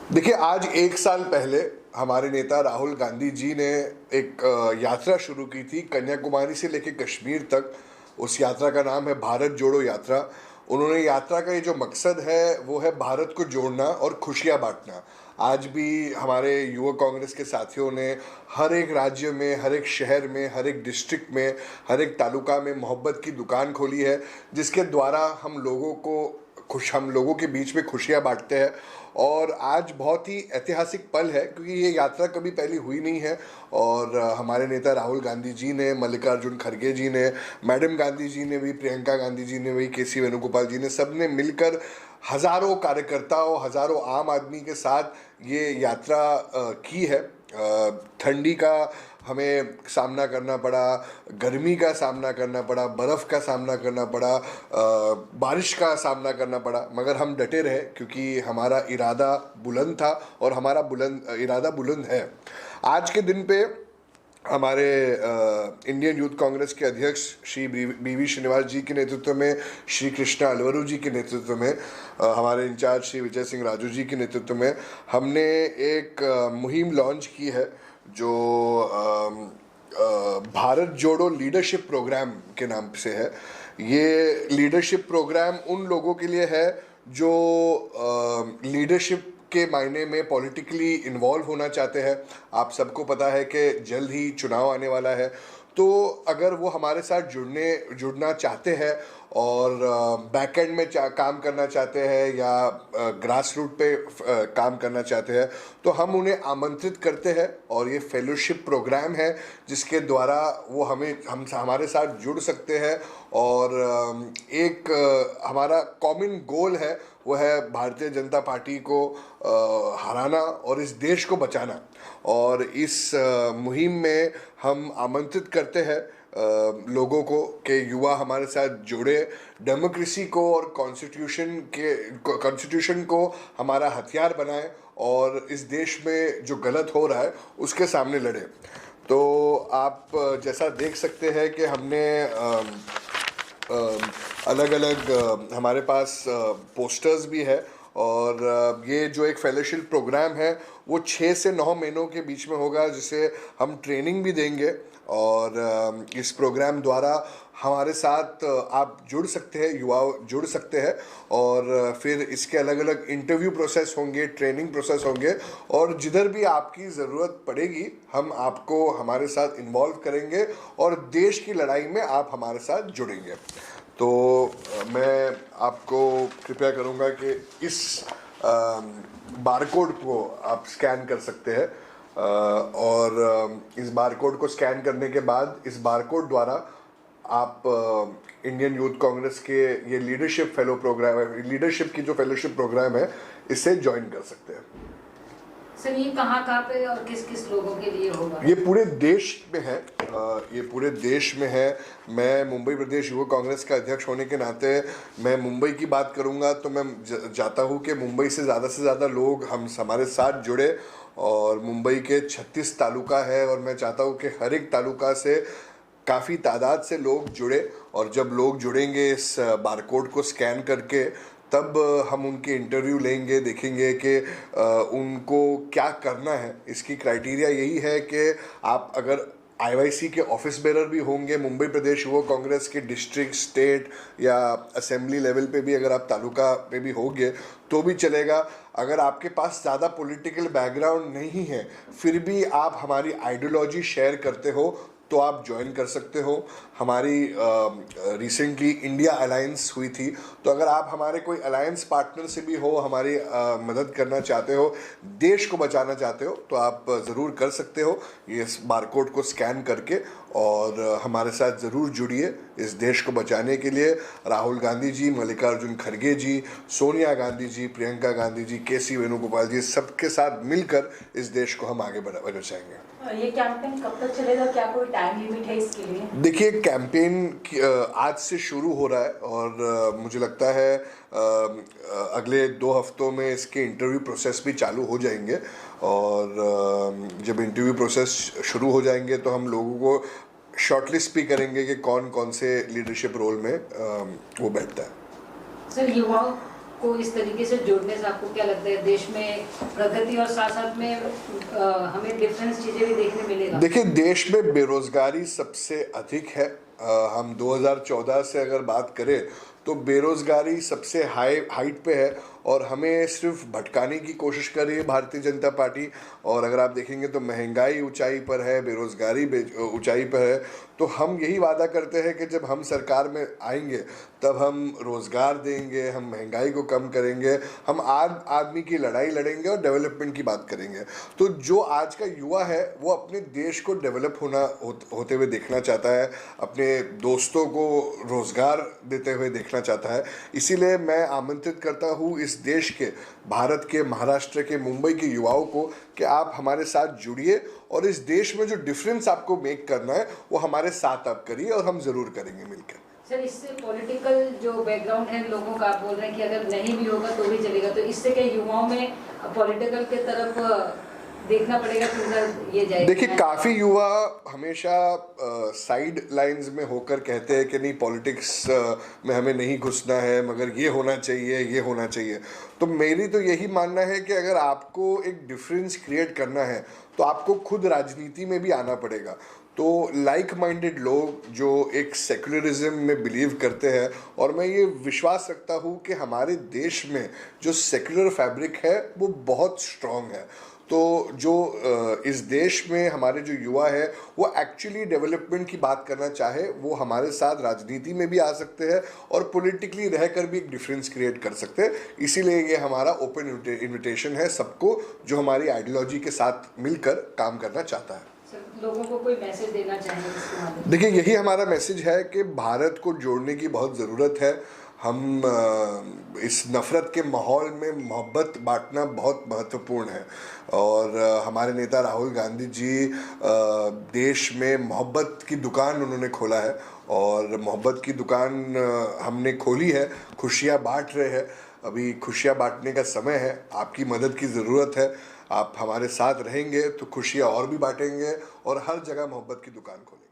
देखिए, आज 1 साल पहले हमारे नेता राहुल गांधी जी ने एक यात्रा शुरू की थी कन्याकुमारी से लेकर कश्मीर तक। उस यात्रा का नाम है भारत जोड़ो यात्रा। उन्होंने यात्रा का ये जो मकसद है वो है भारत को जोड़ना और खुशियाँ बांटना। आज भी हमारे युवा कांग्रेस के साथियों ने हर एक राज्य में, हर एक शहर में, हर एक डिस्ट्रिक्ट में, हर एक तालुका में मोहब्बत की दुकान खोली है, जिसके द्वारा हम लोगों के बीच में खुशियाँ बांटते हैं। और आज बहुत ही ऐतिहासिक पल है क्योंकि ये यात्रा कभी पहले हुई नहीं है। और हमारे नेता राहुल गांधी जी ने, मल्लिकार्जुन खड़गे जी ने, मैडम गांधी जी ने भी, प्रियंका गांधी जी ने भी, केसी वेणुगोपाल जी ने, सब ने मिलकर हजारों कार्यकर्ताओं, हजारों आम आदमी के साथ ये यात्रा की है। ठंडी का हमें सामना करना पड़ा, गर्मी का सामना करना पड़ा, बर्फ़ का सामना करना पड़ा, बारिश का सामना करना पड़ा, मगर हम डटे रहे क्योंकि हमारा इरादा बुलंद था और हमारा इरादा बुलंद है। आज के दिन पे हमारे इंडियन यूथ कांग्रेस के अध्यक्ष श्री बी श्रीनिवास जी के नेतृत्व में, श्री कृष्णा अलवरू जी के नेतृत्व में, हमारे इंचार्ज श्री विजय सिंह राजू जी के नेतृत्व में हमने एक मुहिम लॉन्च की है जो भारत जोड़ो लीडरशिप प्रोग्राम के नाम से है। ये लीडरशिप प्रोग्राम उन लोगों के लिए है जो लीडरशिप के मायने में पॉलिटिकली इन्वॉल्व होना चाहते हैं। आप सबको पता है कि जल्द ही चुनाव आने वाला है, तो अगर वो हमारे साथ जुड़ना चाहते हैं और बैक एंड में काम करना चाहते हैं या ग्रास रूट पे काम करना चाहते हैं, तो हम उन्हें आमंत्रित करते हैं। और ये फेलोशिप प्रोग्राम है जिसके द्वारा वो हमारे साथ जुड़ सकते हैं। और एक हमारा कॉमन गोल है, वो है भारतीय जनता पार्टी को हराना और इस देश को बचाना। और इस मुहिम में हम आमंत्रित करते हैं लोगों को कि युवा हमारे साथ जुड़े, डेमोक्रेसी को और कॉन्स्टिट्यूशन को हमारा हथियार बनाएं और इस देश में जो गलत हो रहा है उसके सामने लड़े। तो आप जैसा देख सकते हैं कि हमने अलग अलग हमारे पास पोस्टर्स भी है। और ये जो एक फेलोशिप प्रोग्राम है वो 6 से 9 महीनों के बीच में होगा, जिसे हम ट्रेनिंग भी देंगे। और इस प्रोग्राम द्वारा हमारे साथ आप जुड़ सकते हैं, युवा जुड़ सकते हैं। और फिर इसके अलग अलग इंटरव्यू प्रोसेस होंगे, ट्रेनिंग प्रोसेस होंगे, और जिधर भी आपकी ज़रूरत पड़ेगी हम आपको हमारे साथ इन्वॉल्व करेंगे और देश की लड़ाई में आप हमारे साथ जुड़ेंगे। तो मैं आपको कृपया करूंगा कि इस बारकोड को आप स्कैन कर सकते हैं। और इस बारकोड को स्कैन करने के बाद इस बारकोड द्वारा आप इंडियन यूथ कांग्रेस के ये लीडरशिप फेलो प्रोग्राम है, लीडरशिप की जो फेलोशिप प्रोग्राम है, इससे ज्वाइन कर सकते हैं। सर, ये कहाँ पे और किस किस लोगों के लिए होगा? ये पूरे देश में है। ये पूरे देश में है। मैं मुंबई प्रदेश युवा कांग्रेस का अध्यक्ष होने के नाते मैं मुंबई की बात करूंगा, तो मैं चाहता हूं कि मुंबई से ज़्यादा लोग हमारे साथ जुड़े। और मुंबई के 36 तालुका है और मैं चाहता हूं कि हर एक तालुका से काफ़ी तादाद से लोग जुड़े। और जब लोग जुड़ेंगे इस बारकोड को स्कैन करके, तब हम उनके इंटरव्यू लेंगे, देखेंगे कि उनको क्या करना है। इसकी क्राइटेरिया यही है कि आप अगर आईवाईसी के ऑफिस बेरर भी होंगे, मुंबई प्रदेश युवा कांग्रेस के डिस्ट्रिक्ट, स्टेट या असेंबली लेवल पे भी अगर आप तालुका पे भी होंगे तो भी चलेगा। अगर आपके पास ज़्यादा पॉलिटिकल बैकग्राउंड नहीं है, फिर भी आप हमारी आइडियोलॉजी शेयर करते हो, तो आप ज्वाइन कर सकते हो। हमारी रिसेंटली इंडिया अलायंस हुई थी, तो अगर आप हमारे कोई अलायंस पार्टनर से भी हो, हमारी मदद करना चाहते हो, देश को बचाना चाहते हो, तो आप ज़रूर कर सकते हो ये बारकोड को स्कैन करके। और हमारे साथ ज़रूर जुड़िए इस देश को बचाने के लिए। राहुल गांधी जी, मल्लिकार्जुन खड़गे जी, सोनिया गांधी जी, प्रियंका गांधी जी, केसी वेणुगोपाल जी, सबके साथ मिलकर इस देश को हम आगे बढ़ाएंगे। ये कैंपेन कब तक चलेगा? क्या कोई टाइम लिमिट है इसके लिए? देखिए, कैंपेन आज से शुरू हो रहा है और मुझे लगता है अगले 2 हफ्तों में इसके इंटरव्यू प्रोसेस भी चालू हो जाएंगे। और जब इंटरव्यू प्रोसेस शुरू हो जाएंगे तो हम लोगों को शॉर्टलिस्ट भी करेंगे कि कौन कौन से लीडरशिप रोल में वो बैठता है। सर, युवाओं को इस तरीके से जोड़ने से आपको क्या लगता है देश में प्रगति और साथ साथ में हमें डिफरेंस चीजें भी देखने मिलेगा? देखिए, देश में बेरोजगारी सबसे अधिक है। हम 2014 से अगर बात करें तो बेरोजगारी सबसे हाइट पे है और हमें सिर्फ भटकाने की कोशिश कर रही है भारतीय जनता पार्टी। और अगर आप देखेंगे तो महंगाई ऊंचाई पर है, बेरोजगारी ऊंचाई पर है। तो हम यही वादा करते हैं कि जब हम सरकार में आएंगे तब हम रोज़गार देंगे, हम महंगाई को कम करेंगे, हम आम आदमी की लड़ाई लड़ेंगे और डेवलपमेंट की बात करेंगे। तो जो आज का युवा है वो अपने देश को डेवलप होते हुए देखना चाहता है, अपने दोस्तों को रोज़गार देते हुए देखना चाहता है। इसीलिए मैं आमंत्रित करता हूँ इस देश के, भारत के, महाराष्ट्र के, मुंबई के युवाओं को कि आप हमारे साथ जुड़िए और इस देश में जो डिफरेंस आपको मेक करना है वो हमारे साथ आप करिए और हम ज़रूर करेंगे मिलकर। सर, इससे पॉलिटिकल जो बैकग्राउंड है लोगों का, आप बोल रहे हैं कि अगर नहीं भी होगा तो भी चलेगा, तो इससे क्या युवाओं में पॉलिटिकल के तरफ देखना पड़ेगा कि ये जाएगा? देखिए, काफ़ी युवा हमेशा साइड लाइंस में होकर कहते हैं कि नहीं, पॉलिटिक्स में हमें नहीं घुसना है, मगर ये होना चाहिए, ये होना चाहिए। तो मेरी तो यही मानना है कि अगर आपको एक डिफरेंस क्रिएट करना है तो आपको खुद राजनीति में भी आना पड़ेगा। तो लाइक माइंडेड लोग जो एक सेक्युलरिज्म में बिलीव करते हैं, और मैं ये विश्वास रखता हूँ कि हमारे देश में जो सेक्युलर फैब्रिक है वो बहुत स्ट्रॉन्ग है। तो जो इस देश में हमारे जो युवा है वो एक्चुअली डेवलपमेंट की बात करना चाहे वो हमारे साथ राजनीति में भी आ सकते हैं और पॉलिटिकली रहकर भी एक डिफरेंस क्रिएट कर सकते हैं। इसीलिए ये हमारा ओपन इनविटेशन है सबको जो हमारी आइडियोलॉजी के साथ मिलकर काम करना चाहता है। लोगों को कोई मैसेज देना चाहेंगे इसके माध्यम से? देखिए, यही हमारा मैसेज है कि भारत को जोड़ने की बहुत ज़रूरत है। हम इस नफ़रत के माहौल में मोहब्बत बांटना बहुत महत्वपूर्ण है और हमारे नेता राहुल गांधी जी देश में मोहब्बत की दुकान उन्होंने खोला है और मोहब्बत की दुकान हमने खोली है, खुशियाँ बांट रहे हैं। अभी खुशियाँ बांटने का समय है, आपकी मदद की ज़रूरत है। आप हमारे साथ रहेंगे तो खुशियाँ और भी बांटेंगे और हर जगह मोहब्बत की दुकान खोलेंगे।